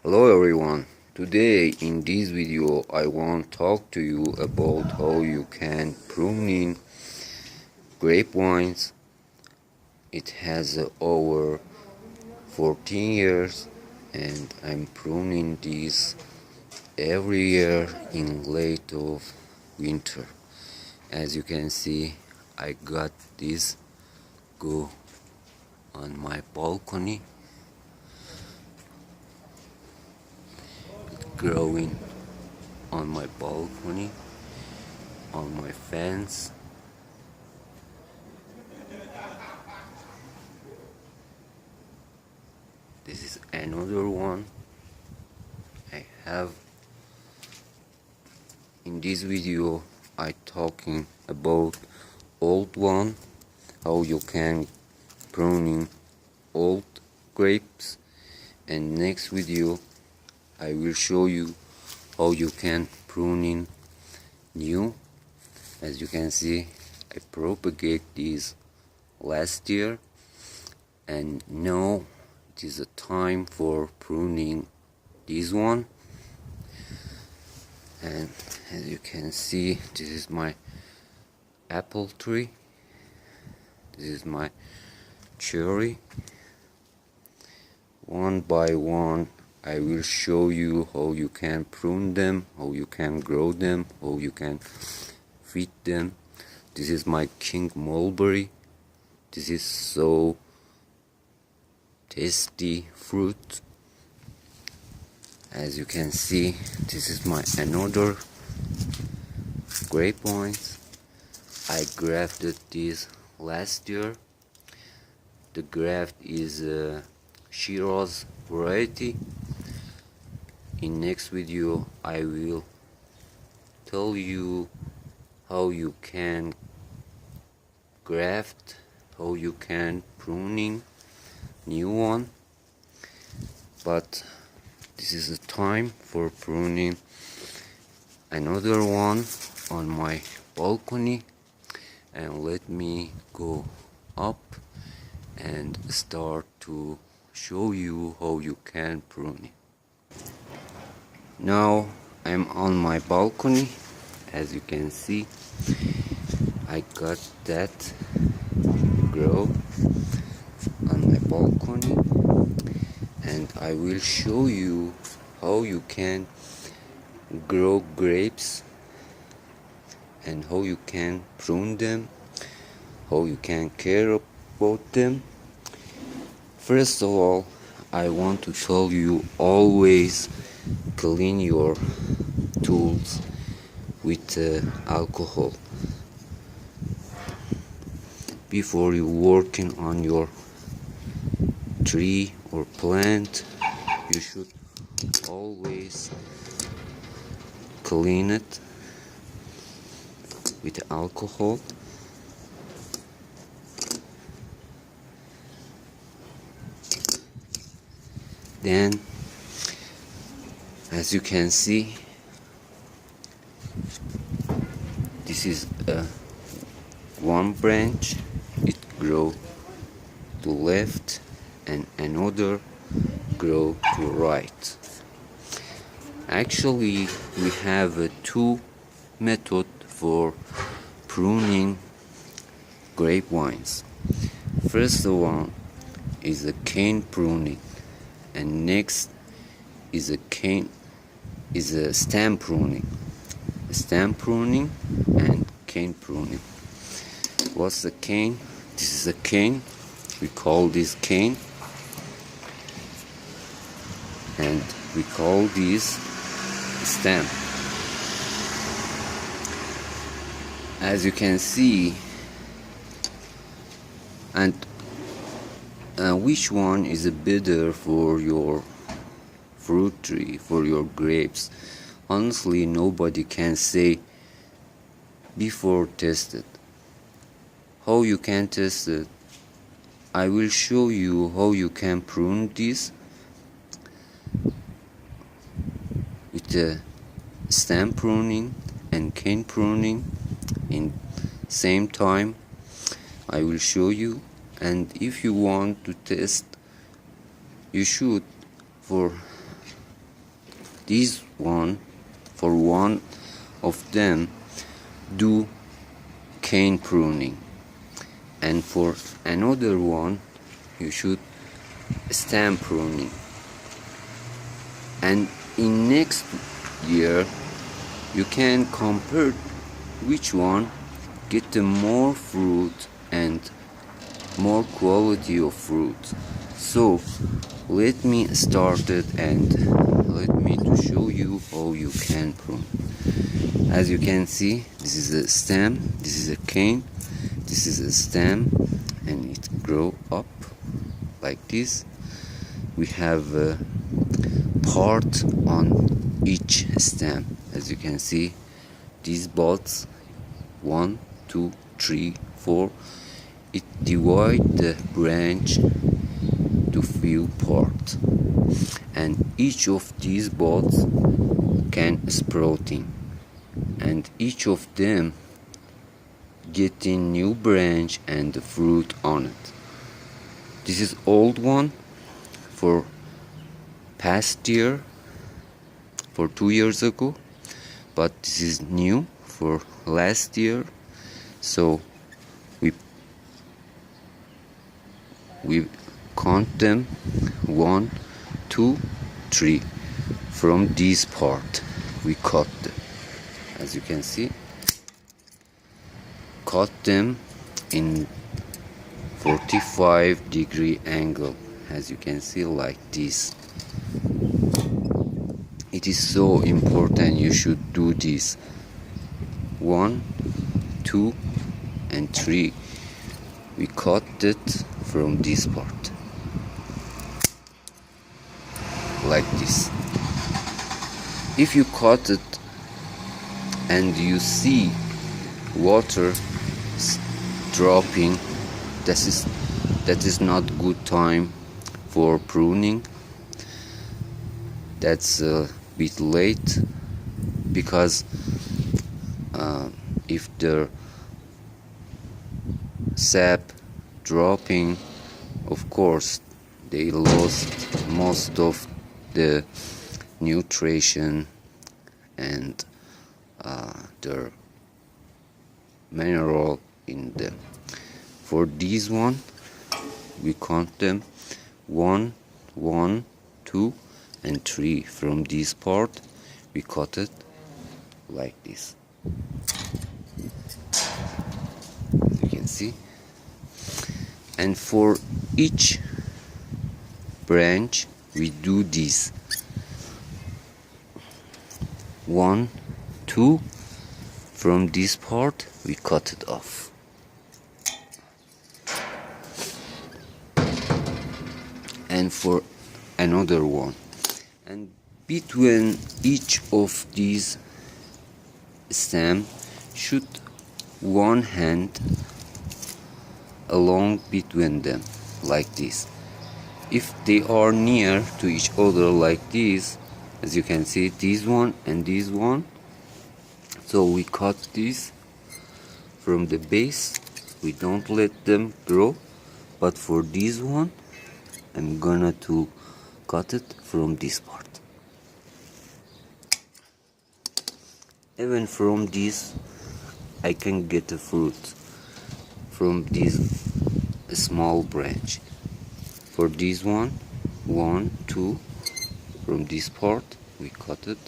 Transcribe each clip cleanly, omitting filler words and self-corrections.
Hello everyone, today in this video I want to talk to you about how you can pruning grapevines. It has over 14 years and I'm pruning these every year in late of winter. As you can see, I got this go on my balcony, growing on my balcony, on my fence. This is another one I have. In this video I talking about old one, how you can pruning old grapes, and next video I will show you how you can pruning new. As you can see, I propagate these last year and now it is a time for pruning this one. And as you can see, this is my apple tree, this is my cherry. One by one I will show you how you can prune them, how you can grow them, how you can feed them. This is my king mulberry. This is so tasty fruit. As you can see, this is my another grapevines. I grafted this last year. The graft is Shiraz variety. In next video I will tell you how you can graft, how you can pruning new one. But this is the time for pruning another one on my balcony, and let me go up and start to show you how you can prune it. Now I'm on my balcony. As you can see, I got that grow on my balcony, and I will show you how you can grow grapes and how you can prune them, how you can care about them. First of all, I want to tell you, always clean your tools with alcohol before you working on your tree or plant. You should always clean it with alcohol. Then, as you can see, this is one branch, it grow to left and another grow to right. Actually, we have two methods for pruning grapevines. First one is a cane pruning, and next is a stem pruning. Stem pruning and cane pruning. What's the cane? This is a cane. We call this cane, and we call this stem. As you can see, and which one is better for your fruit tree, for your grapes? Honestly, nobody can say before tested. How you can test it? I will show you how you can prune this with the stem pruning and cane pruning in same time. I will show you, and if you want to test, you should for These one, for one of them, do cane pruning, and for another one you should stem pruning. And in next year you can compare which one get the more fruit and more quality of fruit. So let me start it and let me to show you how you can prune. As you can see, this is a stem, this is a cane, this is a stem, and it grow up like this. We have a part on each stem. As you can see, these buds, 1, 2, 3, 4, it divide the branch to few parts, and each of these buds can sprouting, and each of them getting new branch and the fruit on it. This is old one for past year, for 2 years ago, but this is new for last year. So we count them 1, 2, 3 from this part. We cut them, as you can see, cut them in 45-degree angle, as you can see, like this. It is so important, you should do this. 1, 2 and 3. We cut it from this part like this. If you cut it and you see water dropping, that is not good time for pruning. That's a bit late, because if the sap dropping, of course they lost most of the nutrition and the mineral in them. For this one, we count them 1, 1, 2 and 3 from this part. We cut it like this, as you can see. And for each branch we do this. 1, 2 from this part we cut it off. And for another one, and between each of these stem should one hand along between them like this. If they are near to each other like this, as you can see, this one and this one, so we cut this from the base. We don't let them grow, but for this one I'm gonna to cut it from this part. Even from this I can get the fruit from this small branch. For this one, 1, 2 from this part we cut it.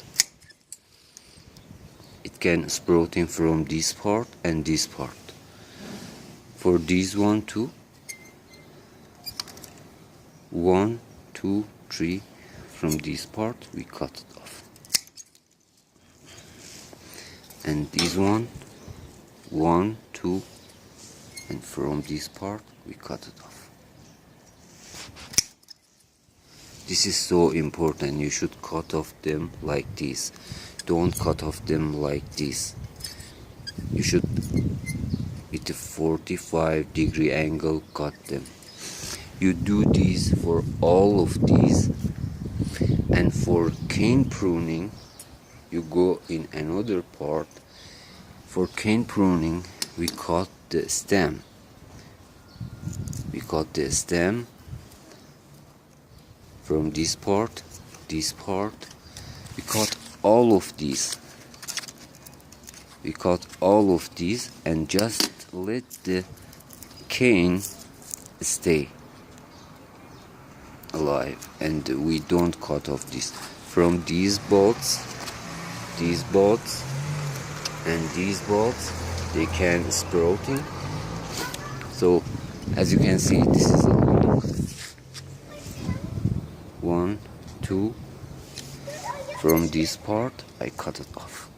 It can sprouting from this part and this part. For this one too, 1, 2, 3 from this part we cut it off. And this one, 1, 2, and from this part we cut it off. This is so important, you should cut off them like this. Don't cut off them like this. You should, with a 45-degree angle, cut them. You do this for all of these. And for cane pruning, you go in another part. For cane pruning, we cut the stem. We cut the stem from this part, We cut all of these. We cut all of these and just let the cane stay alive, and we don't cut off this. From these bolts, and these bolts, they can sprouting. So as you can see, this is a long 1, 2. From this part I cut it off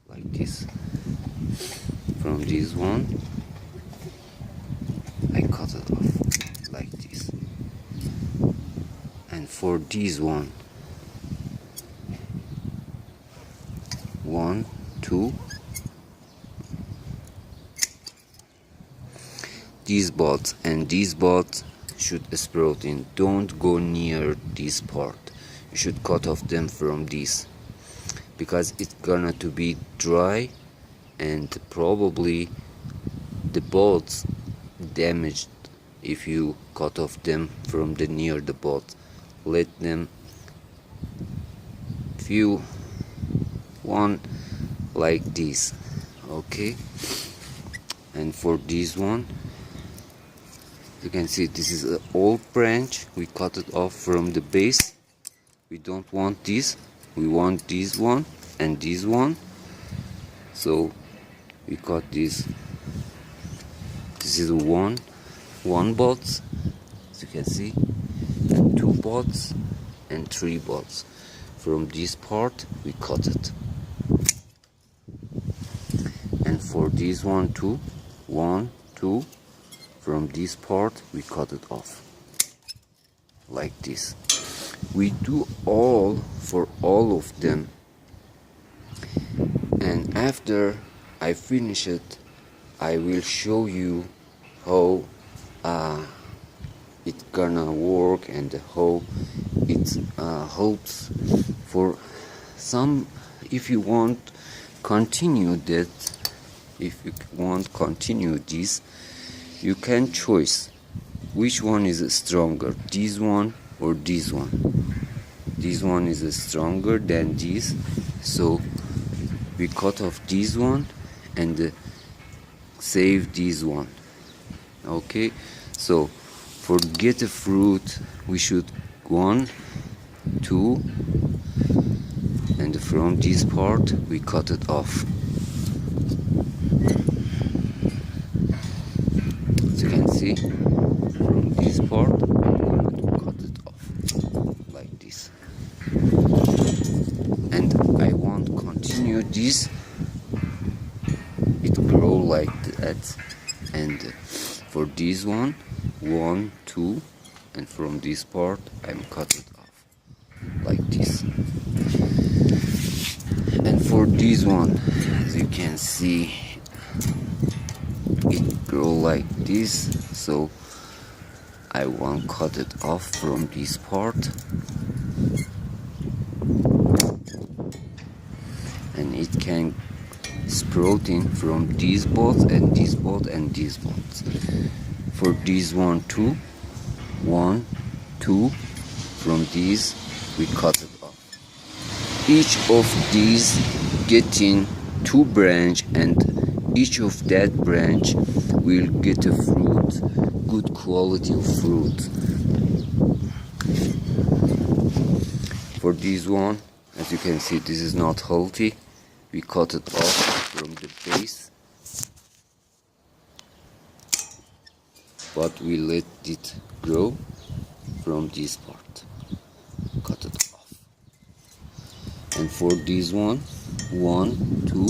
like this. From this one I cut it off like this. And for this one, 1, 2, these bolts and these bolts should sprout in. Don't go near this part. You should cut off them from this, because it's gonna to be dry and probably the bolts damaged if you cut off them from the near the bolt. Let them few one like this, okay? And for this one, you can see this is an old branch. We cut it off from the base. We don't want this, we want this one and this one. So we cut this. This is one bolt, as you can see, and 2 bolts and 3 bolts. From this part we cut it. And for this one too, 1, 2, from this part we cut it off like this. We do all for all of them, and after I finish it I will show you how it's gonna work and how it helps for some. If you want continue that, if you want continue this, you can choose which one is stronger, this one or this one. This one is stronger than this, so we cut off this one and save this one. Okay, so for get a fruit we should 1, 2, and from this part we cut it off. As you can see, from this part I'm going to cut it off like this. And I want to continue this, it grow like that. And for this one, 1, 2, and from this part I'm cut it off like this. And for this one, as you can see, it grow like this, so I want to cut it off from this part, and it can sprouting from these bolts and this bolt and these bolts. For this one too, 1, 2, from these we cut it off. Each of these getting 2 branch, and each of that branch will get a fruit, good quality of fruit. For this one, as you can see, this is not healthy. We cut it off from the base, but we let it grow from this part. Cut it off. And for this one, 1, 2,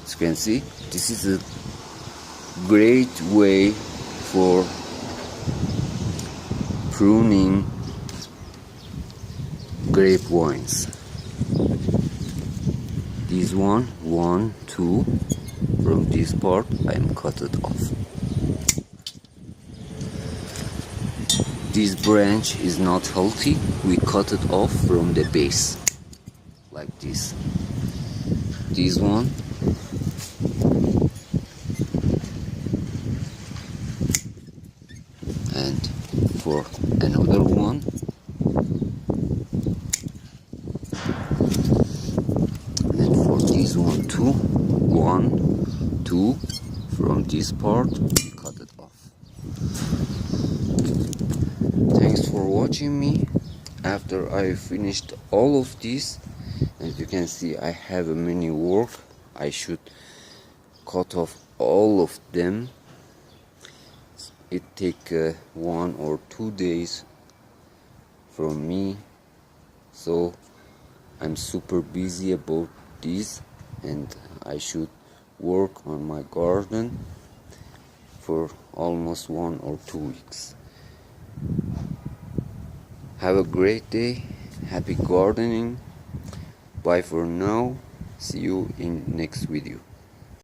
as you can see, this is a great way for pruning grapevines. This one, 1, 2, from this part I'm cut it off. This branch is not healthy, we cut it off from the base like this. This one, and for another one. And for this one too, 1, 2, from this part we cut it off. Thanks for watching me. After I finished all of this, as you can see, I have a many work. I should cut off all of them. It take 1 or 2 days from me, so I'm super busy about this, and I should work on my garden for almost 1 or 2 weeks. Have a great day. Happy gardening. Bye for now. See you in next video.